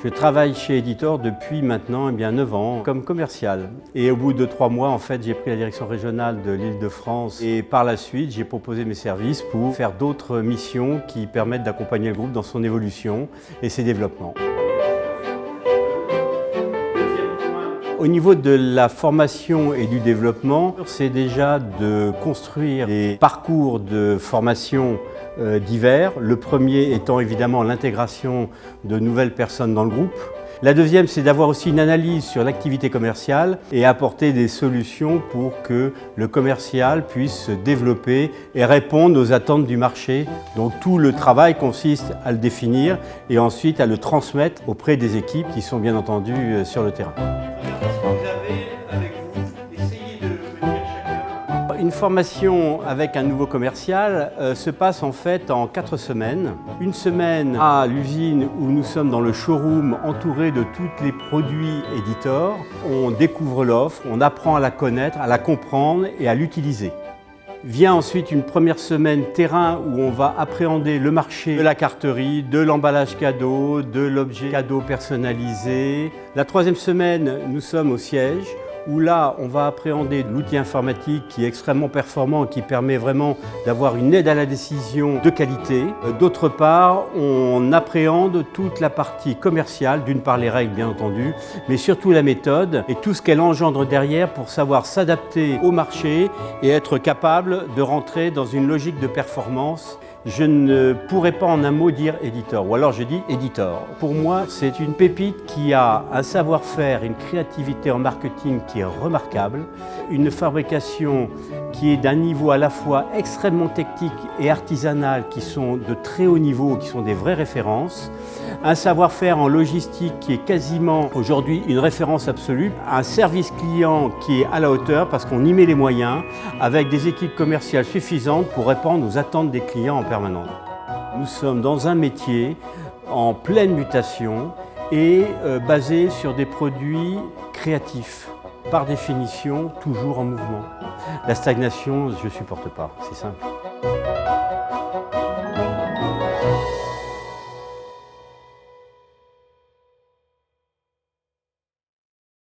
Je travaille chez Editor depuis maintenant 9 ans comme commercial. Et au bout de 3 mois, en fait, j'ai pris la direction régionale de l'Île-de-France. Et par la suite, j'ai proposé mes services pour faire d'autres missions qui permettent d'accompagner le groupe dans son évolution et ses développements. Au niveau de la formation et du développement, c'est déjà de construire des parcours de formation divers. Le premier étant évidemment l'intégration de nouvelles personnes dans le groupe. La deuxième, c'est d'avoir aussi une analyse sur l'activité commerciale et apporter des solutions pour que le commercial puisse se développer et répondre aux attentes du marché. Donc tout le travail consiste à le définir et ensuite à le transmettre auprès des équipes qui sont bien entendu sur le terrain. Une formation avec un nouveau commercial se passe en fait en 4 semaines. Une semaine à l'usine où nous sommes dans le showroom entouré de tous les produits Editor. On découvre l'offre, on apprend à la connaître, à la comprendre et à l'utiliser. Vient ensuite une première semaine terrain où on va appréhender le marché de la carterie, de l'emballage cadeau, de l'objet cadeau personnalisé. La troisième semaine, nous sommes au siège où là, on va appréhender l'outil informatique qui est extrêmement performant et qui permet vraiment d'avoir une aide à la décision de qualité. D'autre part, on appréhende toute la partie commerciale, d'une part les règles bien entendu, mais surtout la méthode et tout ce qu'elle engendre derrière pour savoir s'adapter au marché et être capable de rentrer dans une logique de performance. Je ne pourrais pas en un mot dire Editor, ou alors je dis Editor. Pour moi, c'est une pépite qui a un savoir-faire, une créativité en marketing qui est remarquable, une fabrication qui est d'un niveau à la fois extrêmement technique et artisanal, qui sont de très haut niveau, qui sont des vraies références, un savoir-faire en logistique qui est quasiment aujourd'hui une référence absolue, un service client qui est à la hauteur parce qu'on y met les moyens, avec des équipes commerciales suffisantes pour répondre aux attentes des clients en permanence. Nous sommes dans un métier en pleine mutation et basé sur des produits créatifs, par définition toujours en mouvement. La stagnation, je ne supporte pas, c'est simple.